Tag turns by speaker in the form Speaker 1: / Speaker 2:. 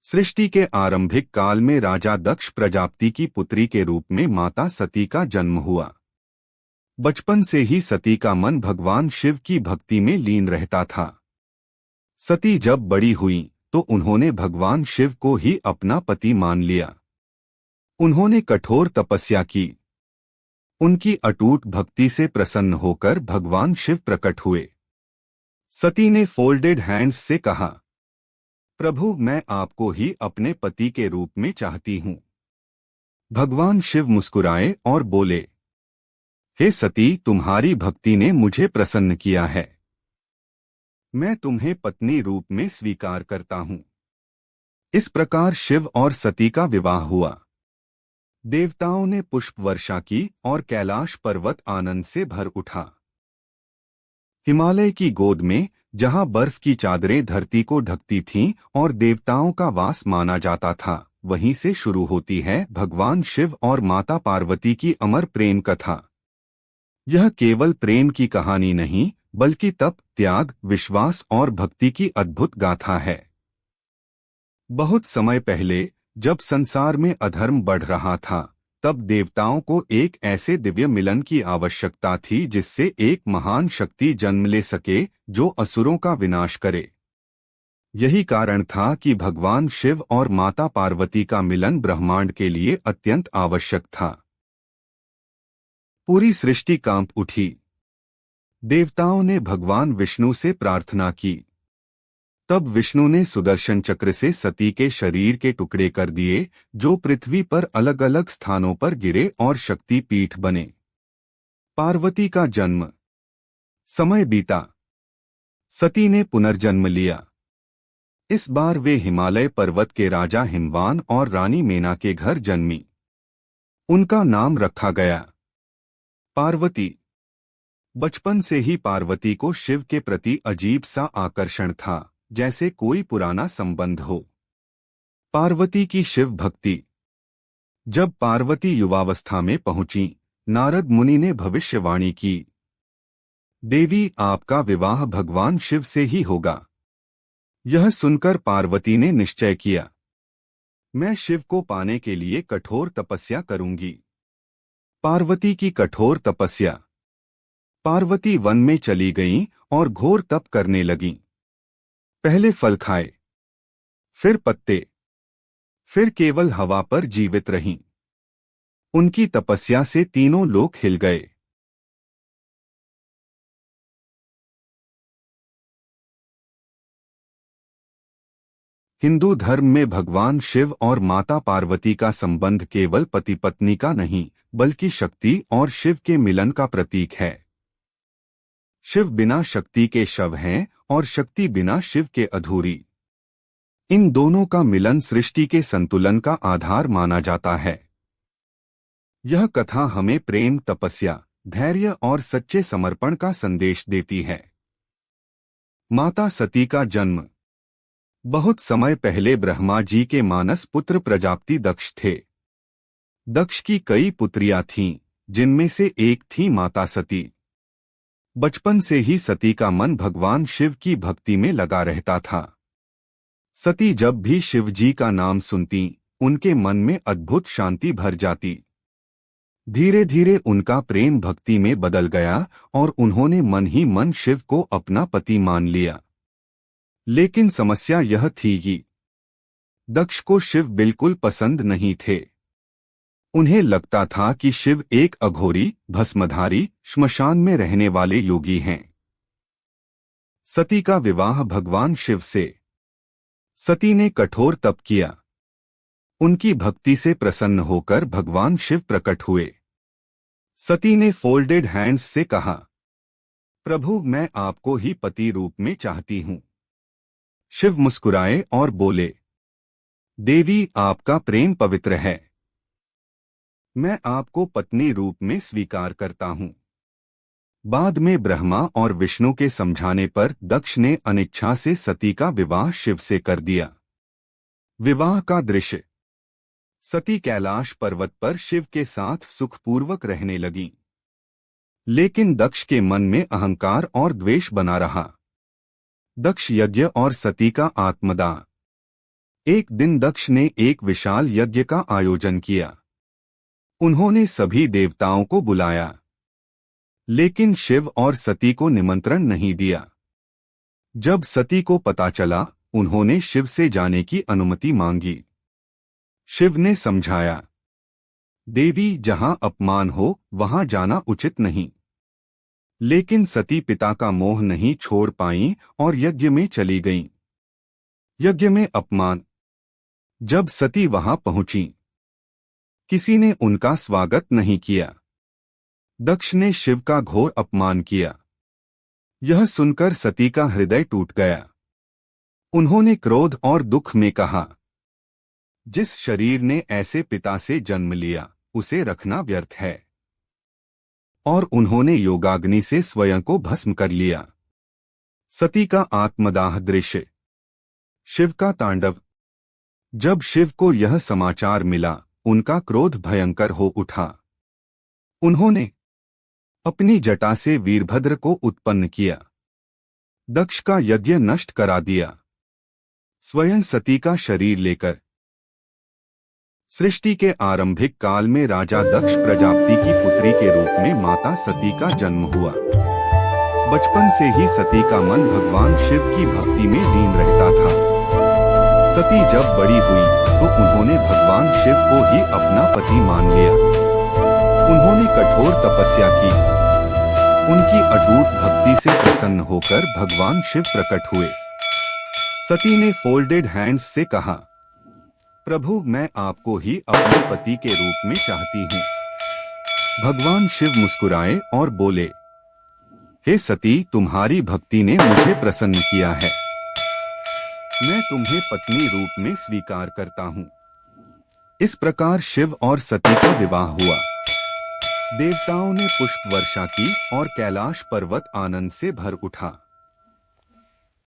Speaker 1: सृष्टि के आरंभिक काल में राजा दक्ष प्रजापति की पुत्री के रूप में माता सती का जन्म हुआ। बचपन से ही सती का मन भगवान शिव की भक्ति में लीन रहता था। सती जब बड़ी हुई तो उन्होंने भगवान शिव को ही अपना पति मान लिया। उन्होंने कठोर तपस्या की। उनकी अटूट भक्ति से प्रसन्न होकर भगवान शिव प्रकट हुए। सती ने फोल्डेड हैंड्स से कहा, प्रभु, मैं आपको ही अपने पति के रूप में चाहती हूँ। भगवान शिव मुस्कुराए और बोले, हे सती, तुम्हारी भक्ति ने मुझे प्रसन्न किया है। मैं तुम्हें पत्नी रूप में स्वीकार करता हूँ। इस प्रकार शिव और सती का विवाह हुआ। देवताओं ने पुष्प वर्षा की और कैलाश पर्वत आनंद से भर उठा। हिमालय की गोद में, जहां बर्फ की चादरें धरती को ढकती थीं और देवताओं का वास माना जाता था, वहीं से शुरू होती है भगवान शिव और माता पार्वती की अमर प्रेम कथा। यह केवल प्रेम की कहानी नहीं, बल्कि तप, त्याग, विश्वास और भक्ति की अद्भुत गाथा है। बहुत समय पहले, जब संसार में अधर्म बढ़ रहा था, तब देवताओं को एक ऐसे दिव्य मिलन की आवश्यकता थी जिससे एक महान शक्ति जन्म ले सके जो असुरों का विनाश करे। यही कारण था कि भगवान शिव और माता पार्वती का मिलन ब्रह्मांड के लिए अत्यंत आवश्यक था। पूरी सृष्टि कांप उठी। देवताओं ने भगवान विष्णु से प्रार्थना की। तब विष्णु ने सुदर्शन चक्र से सती के शरीर के टुकड़े कर दिए, जो पृथ्वी पर अलग अलग स्थानों पर गिरे और शक्ति पीठ बने। पार्वती का जन्म। समय बीता। सती ने पुनर्जन्म लिया। इस बार वे हिमालय पर्वत के राजा हिमवान और रानी मेना के घर जन्मी। उनका नाम रखा गया पार्वती। बचपन से ही पार्वती को शिव के प्रति अजीब सा आकर्षण था, जैसे कोई पुराना संबंध हो। पार्वती की शिव भक्ति। जब पार्वती युवावस्था में पहुंची, नारद मुनि ने भविष्यवाणी की, देवी, आपका विवाह भगवान शिव से ही होगा। यह सुनकर पार्वती ने निश्चय किया, मैं शिव को पाने के लिए कठोर तपस्या करूंगी। पार्वती की कठोर तपस्या। पार्वती वन में चली गईं और घोर तप करने लगीं। पहले फल खाए, फिर पत्ते, फिर केवल हवा पर जीवित रहीं। उनकी तपस्या से तीनों लोक हिल गए। हिंदू धर्म में भगवान शिव और माता पार्वती का संबंध केवल पति पत्नी का नहीं, बल्कि शक्ति और शिव के मिलन का प्रतीक है। शिव बिना शक्ति के शव हैं और शक्ति बिना शिव के अधूरी। इन दोनों का मिलन सृष्टि के संतुलन का आधार माना जाता है। यह कथा हमें प्रेम, तपस्या, धैर्य और सच्चे समर्पण का संदेश देती है। माता सती का जन्म। बहुत समय पहले ब्रह्मा जी के मानस पुत्र प्रजापति दक्ष थे। दक्ष की कई पुत्रियां थीं, जिनमें से एक थी माता सती। बचपन से ही सती का मन भगवान शिव की भक्ति में लगा रहता था। सती जब भी शिव जी का नाम सुनती, उनके मन में अद्भुत शांति भर जाती। धीरे धीरे उनका प्रेम भक्ति में बदल गया और उन्होंने मन ही मन शिव को अपना पति मान लिया। लेकिन समस्या यह थी कि दक्ष को शिव बिल्कुल पसंद नहीं थे। उन्हें लगता था कि शिव एक अघोरी, भस्मधारी, श्मशान में रहने वाले योगी हैं। सती का विवाह भगवान शिव से। सती ने कठोर तप किया। उनकी भक्ति से प्रसन्न होकर भगवान शिव प्रकट हुए। सती ने फोल्डेड हैंड्स से कहा, प्रभु, मैं आपको ही पति रूप में चाहती हूँ। शिव मुस्कुराए और बोले, देवी, आपका प्रेम पवित्र है। मैं आपको पत्नी रूप में स्वीकार करता हूँ। बाद में ब्रह्मा और विष्णु के समझाने पर दक्ष ने अनिच्छा से सती का विवाह शिव से कर दिया। विवाह का दृश्य। सती कैलाश पर्वत पर शिव के साथ सुखपूर्वक रहने लगी। लेकिन दक्ष के मन में अहंकार और द्वेष बना रहा। दक्ष यज्ञ और सती का आत्मदाह। एक दिन दक्ष ने एक विशाल यज्ञ का आयोजन किया। उन्होंने सभी देवताओं को बुलाया, लेकिन शिव और सती को निमंत्रण नहीं दिया। जब सती को पता चला, उन्होंने शिव से जाने की अनुमति मांगी। शिव ने समझाया, देवी, जहां अपमान हो वहां जाना उचित नहीं। लेकिन सती पिता का मोह नहीं छोड़ पाईं और यज्ञ में चली गईं। यज्ञ में अपमान। जब सती वहां पहुंची, किसी ने उनका स्वागत नहीं किया। दक्ष ने शिव का घोर अपमान किया। यह सुनकर सती का हृदय टूट गया। उन्होंने क्रोध और दुख में कहा, जिस शरीर ने ऐसे पिता से जन्म लिया, उसे रखना व्यर्थ है। और उन्होंने योगाग्नि से स्वयं को भस्म कर लिया। सती का आत्मदाह दृश्य। शिव का तांडव। जब शिव को यह समाचार मिला, उनका क्रोध भयंकर हो उठा। उन्होंने अपनी जटा से वीरभद्र को उत्पन्न किया। दक्ष का यज्ञ नष्ट करा दिया। स्वयं सती का शरीर लेकर। सृष्टि के आरंभिक काल में राजा दक्ष प्रजापति की पुत्री के रूप में माता सती का जन्म हुआ। बचपन से ही सती का मन भगवान शिव की भक्ति में लीन रहता था। सती जब बड़ी हुई तो उन्होंने भगवान शिव को ही अपना पति मान लिया। उन्होंने कठोर तपस्या की। उनकी अटूट भक्ति से प्रसन्न होकर भगवान शिव प्रकट हुए। सती ने फोल्डेड हैंड्स से कहा, प्रभु, मैं आपको ही अपने पति के रूप में चाहती हूँ। भगवान शिव मुस्कुराए और बोले, हे सती, तुम्हारी भक्ति ने मुझे प्रसन्न किया है। मैं तुम्हें पत्नी रूप में स्वीकार करता हूँ। इस प्रकार शिव और सती का विवाह हुआ। देवताओं ने पुष्प वर्षा की और कैलाश पर्वत आनंद से भर उठा।